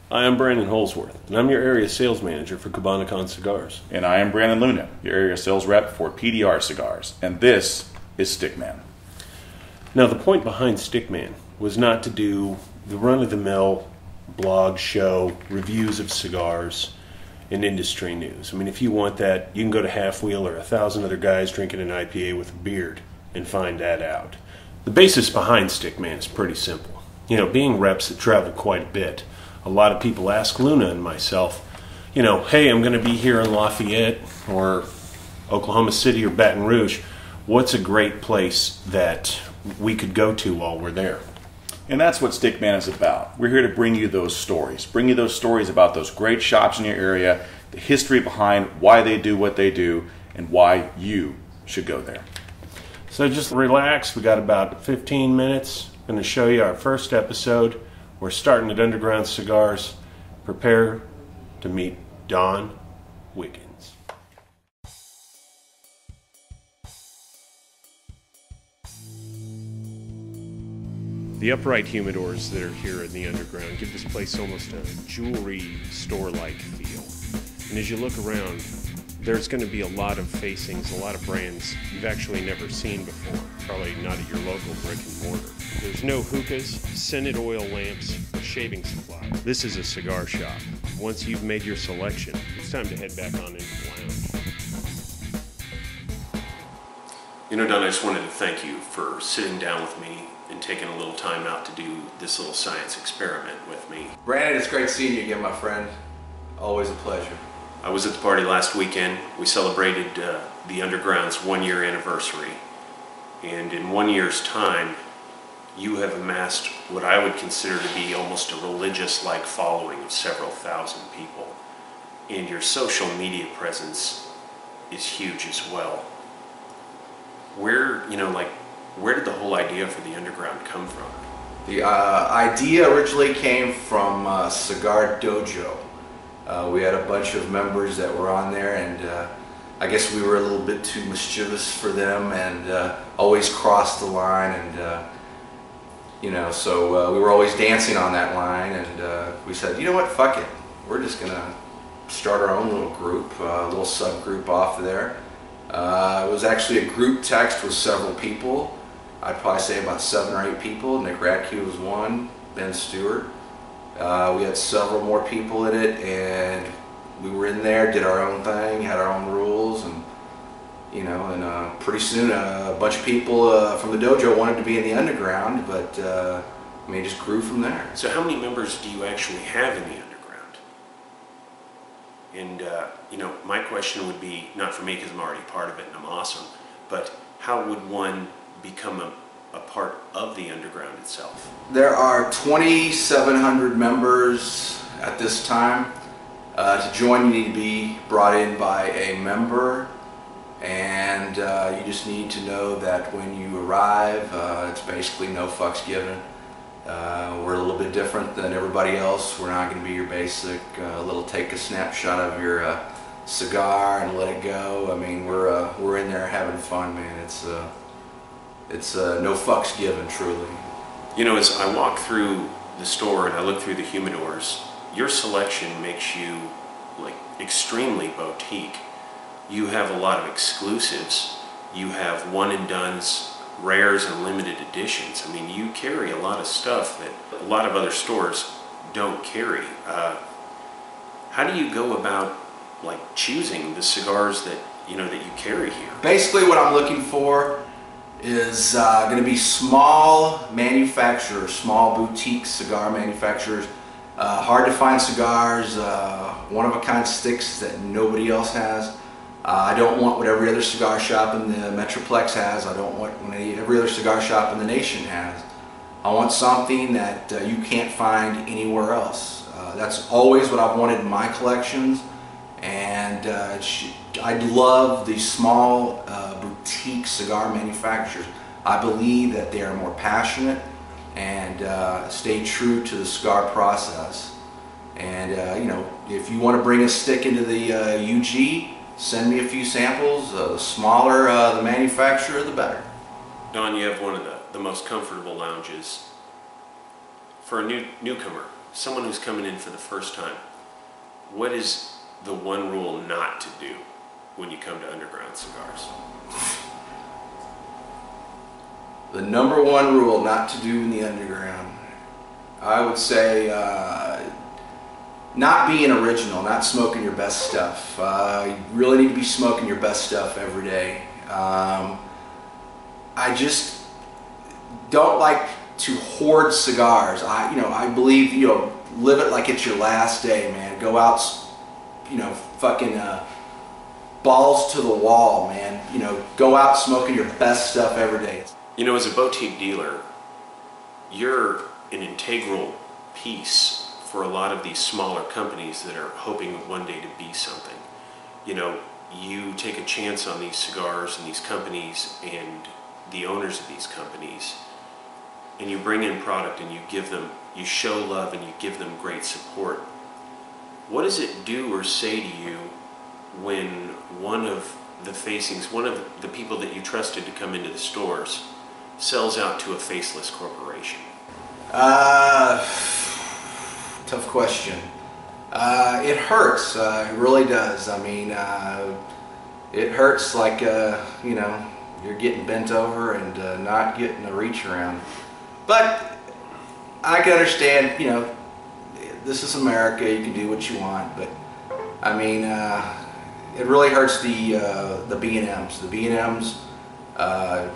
Hi, I'm Brandon Holzworth, and I'm your area sales manager for Cabana Cigars. And I am Brandon Luna, your area sales rep for PDR Cigars, and this is Stickman. Now, the point behind Stickman was not to do the run-of-the-mill blog show reviews of cigars and industry news. I mean, if you want that, you can go to Half Wheel or 1,000 other guys drinking an IPA with a beard and find that out. The basis behind Stickman is pretty simple. You know, being reps that travel quite a bit, a lot of people ask Luna and myself, you know, hey, I'm going to be here in Lafayette or Oklahoma City or Baton Rouge. What's a great place that we could go to while we're there? And that's what Stickman is about. We're here to bring you those stories. Bring you those stories about those great shops in your area, the history behind why they do what they do, and why you should go there. So just relax. We got about 15 minutes. I'm going to show you our first episode. We're starting at Underground Cigars. Prepare to meet Don Wiggins. The upright humidors that are here in the Underground give this place almost a jewelry store-like feel. And as you look around, there's going to be a lot of facings, a lot of brands you've actually never seen before, probably not at your local Brick and Morter. There's no hookahs, scented oil lamps, or shaving supplies. This is a cigar shop. Once you've made your selection, it's time to head back on into the lounge. You know, Don, I just wanted to thank you for sitting down with me and taking a little time out to do this little science experiment with me. Brandon, it's great seeing you again, my friend. Always a pleasure. I was at the party last weekend. We celebrated the Underground's 1-year anniversary. And in 1 year's time, you have amassed what I would consider to be almost a religious-like following of several thousand people. And your social media presence is huge as well. Where did the whole idea for the Underground come from? The idea originally came from Cigar Dojo. We had a bunch of members that were on there, and I guess we were a little bit too mischievous for them and always crossed the line, and so we were always dancing on that line, and we said, you know what, fuck it. We're just going to start our own little group, a little subgroup off of there. It was actually a group text with several people. I'd probably say about 7 or 8 people. Nick Radke was one, Ben Stewart. We had several more people in it, and we were in there, did our own thing, had our own rules, and pretty soon a bunch of people from the dojo wanted to be in the Underground, but it just grew from there. So how many members do you actually have in the Underground? And my question would be, not for me because I'm already part of it and I'm awesome, but how would one become a part of the Underground itself? There are 2,700 members at this time. To join, you need to be brought in by a member, and you just need to know that when you arrive, it's basically no fucks given. We're a little bit different than everybody else. We're not going to be your basic little take a snapshot of your cigar and let it go. I mean, we're in there having fun, man. It's no fucks given, truly. You know, as I walk through the store and I look through the humidors, your selection makes you extremely boutique. You have a lot of exclusives. You have one and dones, rares, and limited editions. I mean, you carry a lot of stuff that a lot of other stores don't carry. How do you go about choosing the cigars that you carry here? Basically, what I'm looking for is going to be small manufacturers, small boutique cigar manufacturers. Hard to find cigars, one-of-a-kind sticks that nobody else has. I don't want what every other cigar shop in the Metroplex has. I don't want what every other cigar shop in the nation has. I want something that you can't find anywhere else. That's always what I've wanted in my collections, and I love these small boutique cigar manufacturers. I believe that they are more passionate and stay true to the cigar process. And if you want to bring a stick into the UG, send me a few samples. The smaller the manufacturer, the better. Don, you have one of the most comfortable lounges for a newcomer someone who's coming in for the first time, what is the one rule not to do when you come to underground cigars? The number one rule not to do in the underground, I would say not being original, not smoking your best stuff. You really need to be smoking your best stuff every day. I just don't like to hoard cigars. I believe, live it like it's your last day, man. Go out, fucking balls to the wall, man. Go out smoking your best stuff every day. As a boutique dealer, you're an integral piece for a lot of these smaller companies that are hoping one day to be something. You take a chance on these cigars and these companies and the owners of these companies, and you bring in product and you show love and you give them great support. What does it do or say to you when one of the people that you trusted to come into the stores sells out to a faceless corporation? Tough question. It hurts. It really does. I mean, it hurts like, you're getting bent over and not getting a reach around. But I can understand, this is America, you can do what you want, but I mean, it really hurts the B&Ms. The B&Ms, I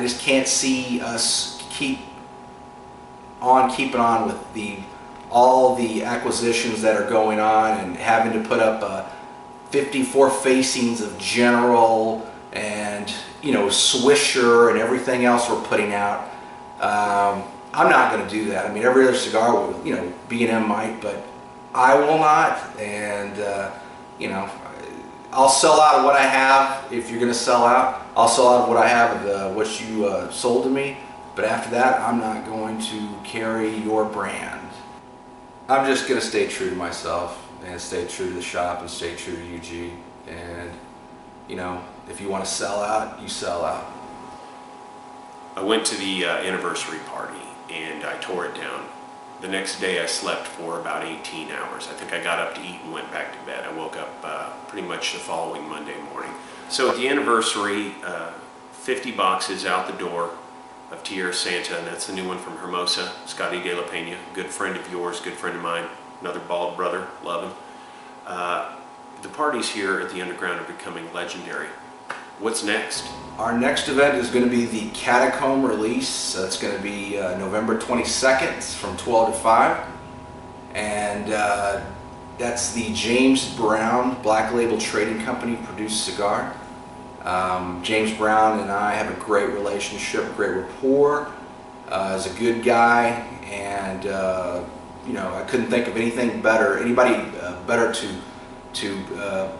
just can't see us keeping on with all the acquisitions that are going on and having to put up 54 facings of General and Swisher and everything else we're putting out. I'm not going to do that. I mean, every other cigar will, B&M might, but I will not. And I'll sell out of what I have. If you're going to sell out, I'll sell out of what I have of what you sold to me. But after that, I'm not going to carry your brand. I'm just going to stay true to myself and stay true to the shop and stay true to UG. And, if you want to sell out, you sell out. I went to the anniversary party and I tore it down. The next day I slept for about 18 hours. I think I got up to eat and went back to bed. I woke up pretty much the following Monday morning. So at the anniversary, 50 boxes out the door of Tierra Santa, and that's the new one from Hermosa, Scotty De La Pena, good friend of yours, good friend of mine, another bald brother, love him. The parties here at the Underground are becoming legendary. What's next? Our next event is going to be the Catacomb release. It's going to be November 22nd from 12 to 5. And that's the James Brown Black Label Trading Company produced cigar. James Brown and I have a great relationship, great rapport. He's a good guy, and I couldn't think of anybody better to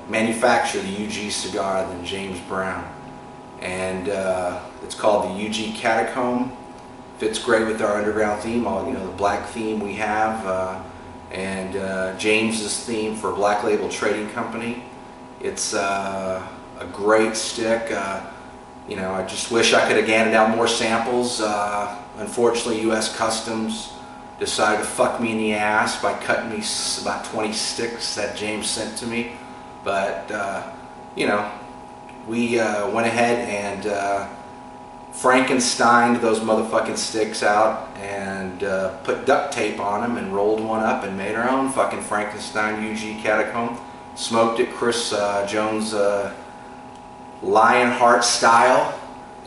manufacture the UG cigar than James Brown. And it's called the UG Catacomb. Fits great with our underground theme, the black theme we have, and James's theme for Black Label Trading Company. It's a great stick. I just wish I could have handed out more samples. Unfortunately, U.S. Customs decided to fuck me in the ass by cutting me about 20 sticks that James sent to me. But, we went ahead and Frankensteined those motherfucking sticks out and put duct tape on them and rolled one up and made our own fucking Frankenstein UG Catacomb. Smoked it Chris Jones Lionheart style,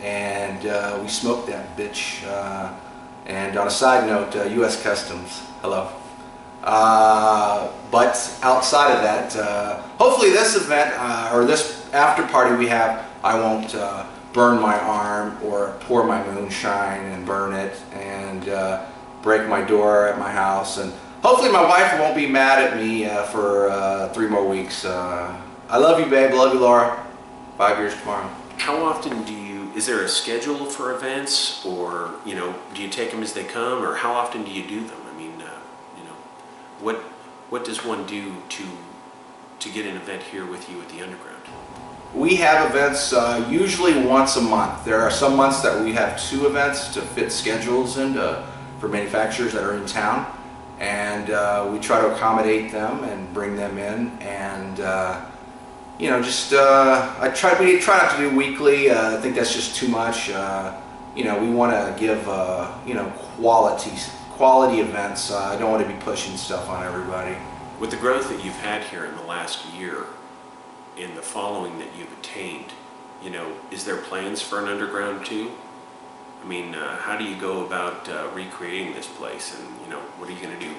and we smoked that bitch. And on a side note, U.S. Customs, hello. But outside of that, hopefully this event or this after party we have, I won't burn my arm or pour my moonshine and burn it and break my door at my house. And hopefully my wife won't be mad at me for 3 more weeks. I love you, babe. Love you, Laura. 5 years tomorrow. How often is there a schedule for events, or do you take them as they come, or how often do you do them? I mean, what does one do to get an event here with you at the Underground? We have events usually once a month. There are some months that we have 2 events to fit schedules into for manufacturers that are in town. and we try to accommodate them and bring them in, and you know, just we try not to do weekly. I think that's just too much. You know, we want to give you know, quality events. I don't want to be pushing stuff on everybody. With the growth that you've had here in the last year, in the following that you've attained, you know, is there plans for an underground too? I mean, how do you go about recreating this place? And, you know, what are you going to do?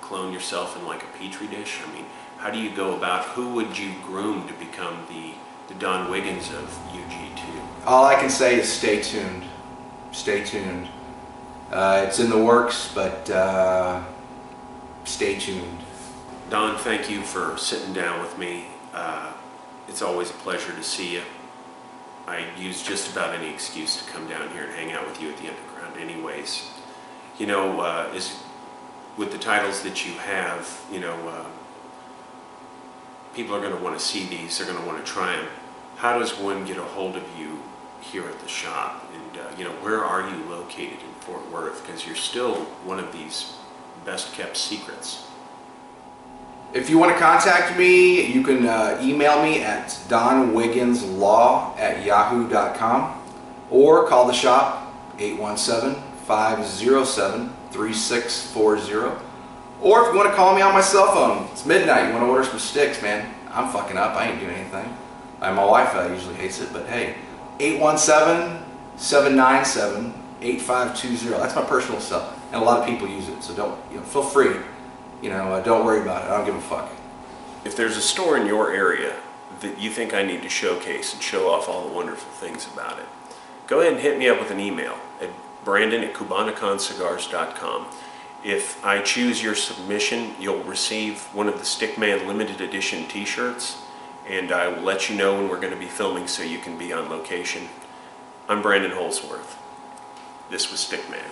Clone yourself in like a petri dish? I mean, how do you go about, who would you groom to become the Don Wiggins of UG2? All I can say is stay tuned. Stay tuned. It's in the works, but stay tuned. Don, thank you for sitting down with me. It's always a pleasure to see you. I use just about any excuse to come down here and hang out with you at the underground anyways. You know, with the titles that you have, you know, people are going to want to see these, they're going to want to try them. How does one get a hold of you here at the shop? And, you know, where are you located in Fort Worth? Because you're still one of these best kept secrets. If you want to contact me, you can email me at donwigginslaw@yahoo.com or call the shop 817-507-3640. Or if you want to call me on my cell phone, it's midnight, you want to order some sticks, man, I'm fucking up, I ain't doing anything. My wife usually hates it, but hey, 817-797-8520. That's my personal cell, and a lot of people use it, so don't, you know, feel free. You know, don't worry about it. I don't give a fuck. If there's a store in your area that you think I need to showcase and show off all the wonderful things about it, go ahead and hit me up with an email at brandon@cubanaconscigars.com. If I choose your submission, you'll receive one of the Stickman limited edition t-shirts, and I will let you know when we're going to be filming so you can be on location. I'm Brandon Holzworth. This was Stickman.